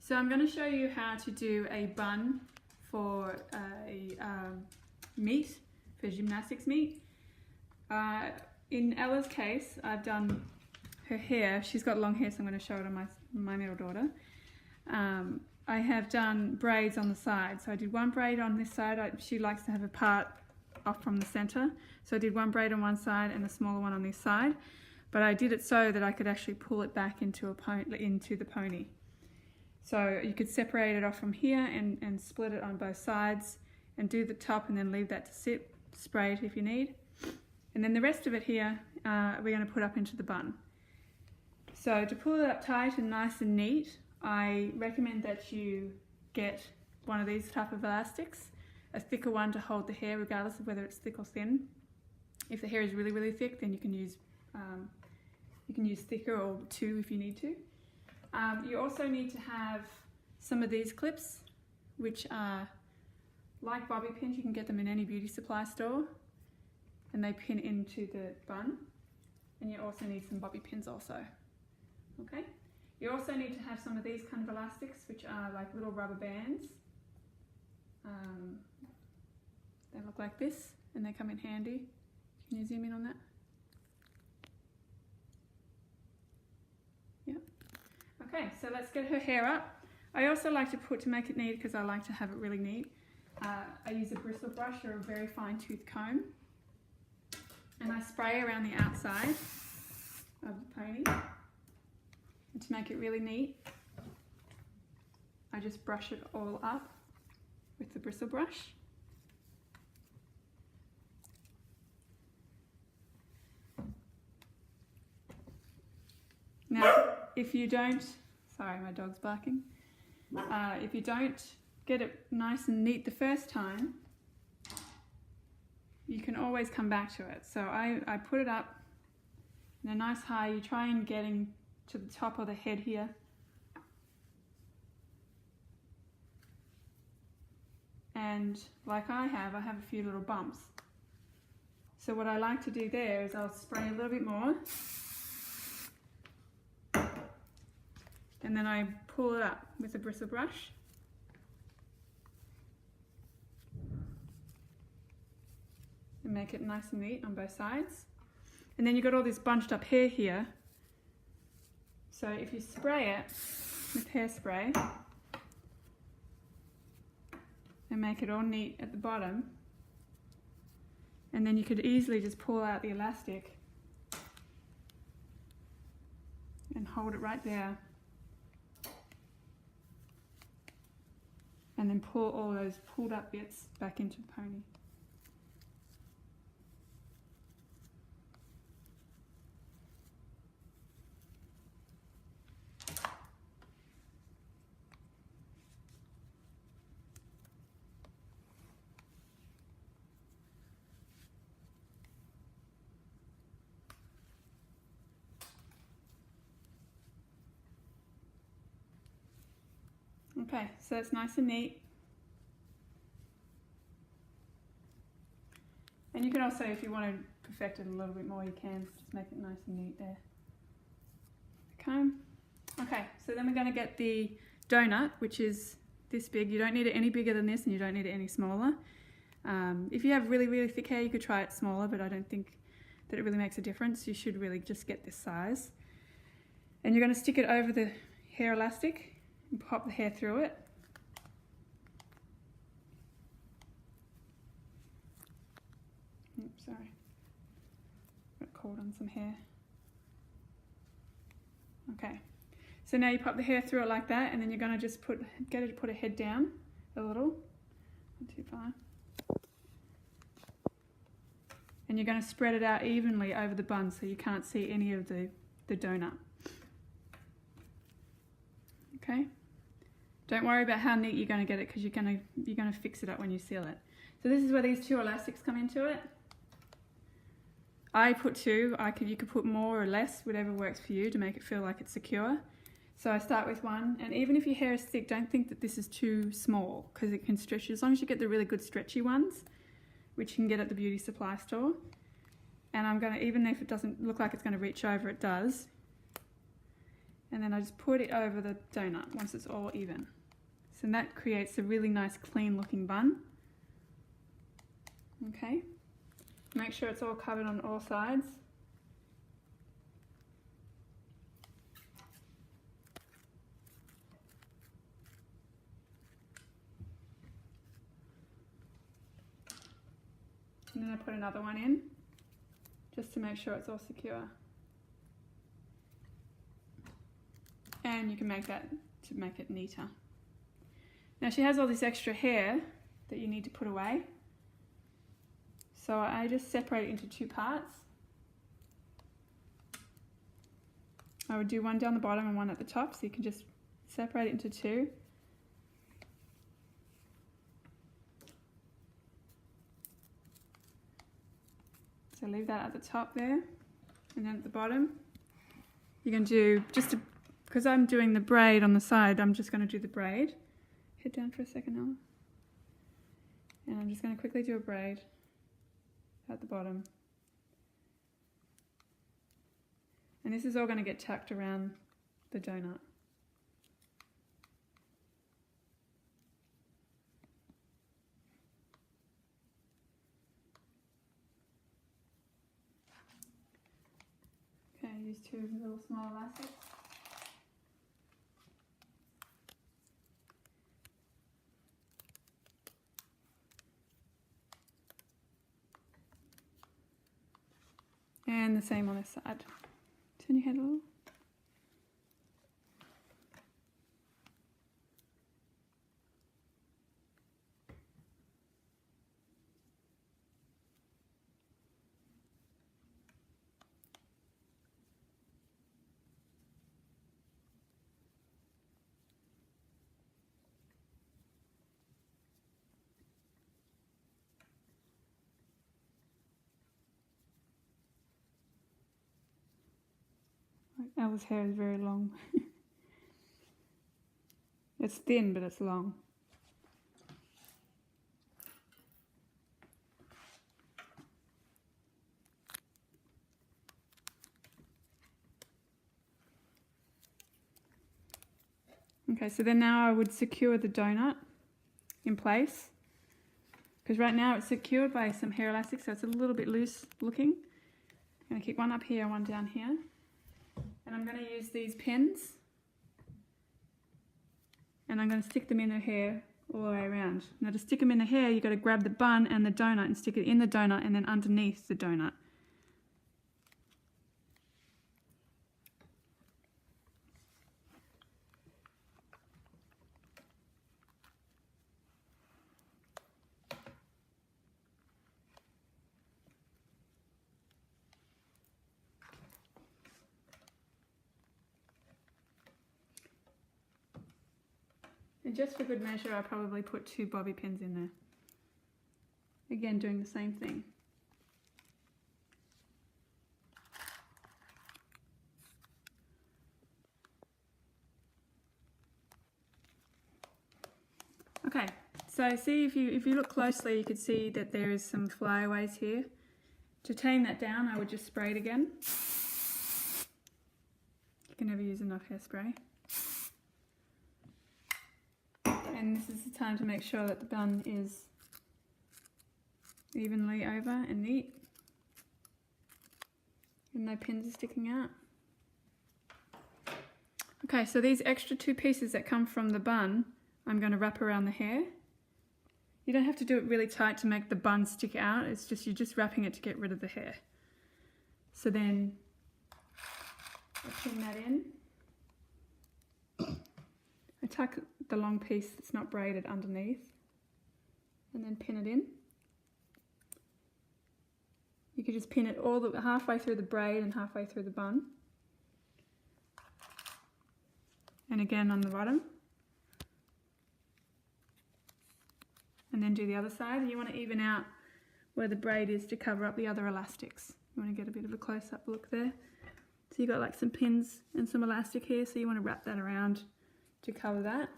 So I'm going to show you how to do a bun for a meet, for gymnastics meet. In Ella's case, I've done her hair. She's got long hair, so I'm going to show it on my middle daughter. I have done braids on the side. So I did one braid on this side. She likes to have a part off from the center. So I did one braid on one side and a smaller one on this side. But I did it so that I could actually pull it back into the pony. So you could separate it off from here and split it on both sides and do the top and then leave that to sit, spray it if you need. And then the rest of it here, we're going to put up into the bun. So to pull it up tight and nice and neat, I recommend that you get one of these type of elastics, a thicker one to hold the hair regardless of whether it's thick or thin. If the hair is really, really thick, then you can use thicker or two if you need to. You also need to have some of these clips, which are like bobby pins. You can get them in any beauty supply store, and they pin into the bun. And you also need some bobby pins also. Okay. You also need to have some of these kind of elastics, which are like little rubber bands. They look like this, and they come in handy. Can you zoom in on that? Yeah. Okay, so let's get her hair up. I also like to make it neat because I like to have it really neat. I use a bristle brush or a very fine tooth comb, and I spray around the outside of the pony. And to make it really neat, I just brush it all up with the bristle brush. Now, if you don't, sorry, my dog's barking. If you don't get it nice and neat the first time, you can always come back to it. So I put it up in a nice high. You try and getting to the top of the head here. And like I have a few little bumps. So what I like to do there is I'll spray a little bit more. And then I pull it up with a bristle brush. And make it nice and neat on both sides. And then you've got all this bunched up hair here. So if you spray it with hairspray and make it all neat at the bottom, and then you could easily just pull out the elastic and hold it right there. And then pull all those pulled up bits back into the pony. Okay, so that's nice and neat. And you can also, if you want to perfect it a little bit more, you can just make it nice and neat there. The comb. Okay, so then we're going to get the donut, which is this big. You don't need it any bigger than this, and you don't need it any smaller. If you have really, really thick hair, you could try it smaller, but I don't think that it really makes a difference. You should really just get this size. And you're going to stick it over the hair elastic and pop the hair through it. Oops, sorry. Got caught on some hair. Okay. So now you pop the hair through it like that, and then you're going to just get it to put a head down a little. Not too far. And you're going to spread it out evenly over the bun so you can't see any of the donut. Okay. Don't worry about how neat you're going to get it because you're going to fix it up when you seal it. So this is where these two elastics come into it. I put two. You could put more or less, whatever works for you to make it feel like it's secure. So I start with one, and even if your hair is thick, don't think that this is too small because it can stretch. As long as you get the really good stretchy ones, which you can get at the beauty supply store. And I'm going to, even if it doesn't look like it's going to reach over, it does. and then I just put it over the donut once it's all even. So that creates a really nice clean looking bun. Okay, make sure it's all covered on all sides. And then I put another one in, just to make sure it's all secure. And you can make that to make it neater. Now she has all this extra hair that you need to put away. So I just separate it into two parts. I would do one down the bottom and one at the top, so you can just separate it into two. So leave that at the top there, and then at the bottom, you're going to do because I'm doing the braid on the side, I'm just going to do the braid. Head down for a second, Ella. And I'm just going to quickly do a braid at the bottom. And this is all going to get tucked around the donut. Okay, use two little small elastics. And the same on this side. Turn your head a little. Ella's hair is very long. It's thin, but it's long. Okay, so then now I would secure the donut in place, because right now it's secured by some hair elastic, so it's a little bit loose looking. I'm going to keep one up here, one down here. And I'm going to use these pins, and I'm going to stick them in the hair all the way around. Now to stick them in the hair, you've got to grab the bun and the donut and stick it in the donut and then underneath the donut. And just for good measure, I probably put 2 bobby pins in there. Again, doing the same thing. Okay, so see if you look closely, you can see that there is some flyaways here. To tame that down, I would just spray it again. You can never use enough hairspray. And this is the time to make sure that the bun is evenly over and neat. And no pins are sticking out. Okay, so these extra 2 pieces that come from the bun, I'm going to wrap around the hair. You don't have to do it really tight to make the bun stick out, it's just you're just wrapping it to get rid of the hair. So then I pin that in. I tuck the long piece that's not braided underneath and then pin it in. You could just pin it all halfway through the braid and halfway through the bun. And again on the bottom. And then do the other side. You want to even out where the braid is to cover up the other elastics. You want to get a bit of a close-up look there. So you've got like some pins and some elastic here, so you want to wrap that around to cover that.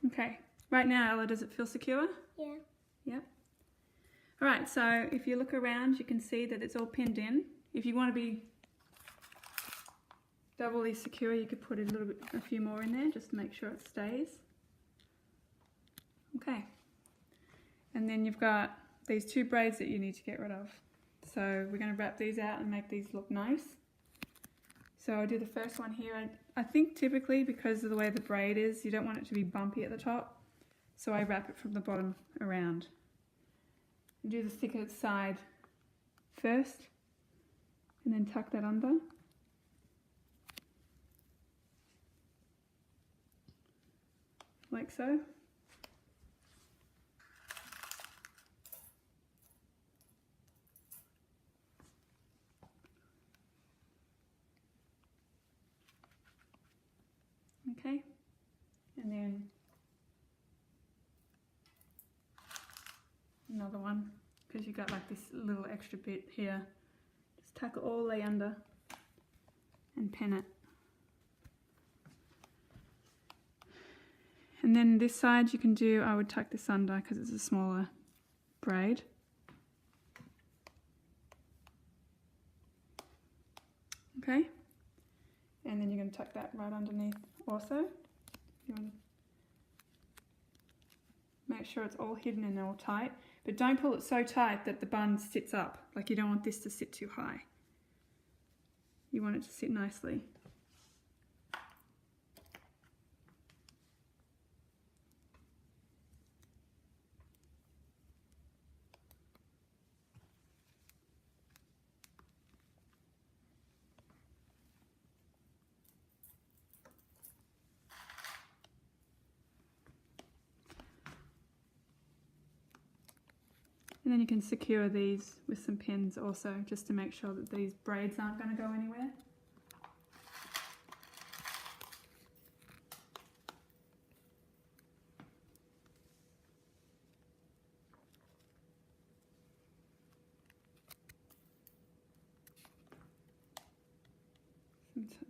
Okay, right now, Ella, does it feel secure? Yeah. Yep. Alright, so if you look around, you can see that it's all pinned in. If you want to be doubly secure, you could put a few more in there just to make sure it stays. Okay. And then you've got these two braids that you need to get rid of. So we're going to wrap these out and make these look nice. So I'll do the first one here. I think typically because of the way the braid is, you don't want it to be bumpy at the top. So I wrap it from the bottom around. And do the thicker side first and then tuck that under. Like so. Okay, and then another one, because you got like this little extra bit here. Just tuck it all the way under and pin it. And then this side you can do, I would tuck this under because it's a smaller braid. Okay, and then you're going to tuck that right underneath also. You want to make sure it's all hidden and all tight, but don't pull it so tight that the bun sits up. Like you don't want this to sit too high. You want it to sit nicely. And then you can secure these with some pins also, just to make sure that these braids aren't going to go anywhere.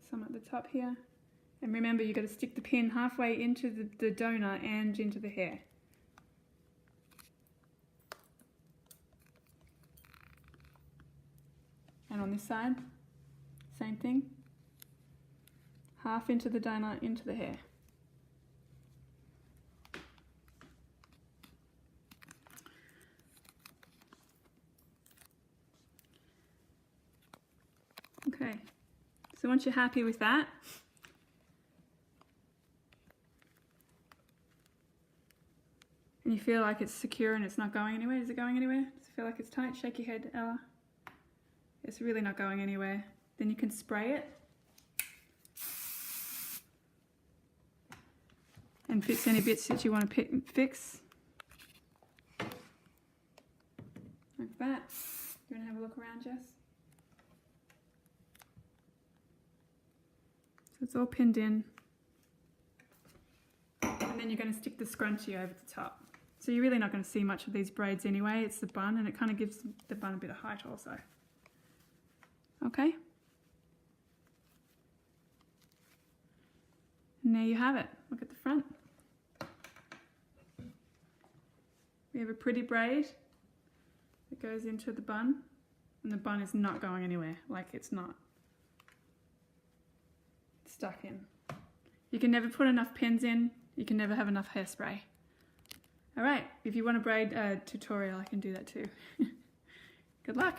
Some at the top here. And remember, you've got to stick the pin halfway into the donut and into the hair. And on this side, same thing. Half into the donut, into the hair. Okay, so once you're happy with that, and you feel like it's secure and it's not going anywhere, is it going anywhere? Does it feel like it's tight? Shake your head, Ella. It's really not going anywhere. Then you can spray it and fix any bits that you want to fix. Like that. You want to have a look around, Jess? So it's all pinned in. And then you're going to stick the scrunchie over the top. So you're really not going to see much of these braids anyway. It's the bun, and it kind of gives the bun a bit of height also. Okay, and there you have it. Look at the front. We have a pretty braid that goes into the bun, and the bun is not going anywhere, like it's not stuck in. You can never put enough pins in, you can never have enough hairspray. Alright, if you want a braid tutorial, I can do that too. Good luck!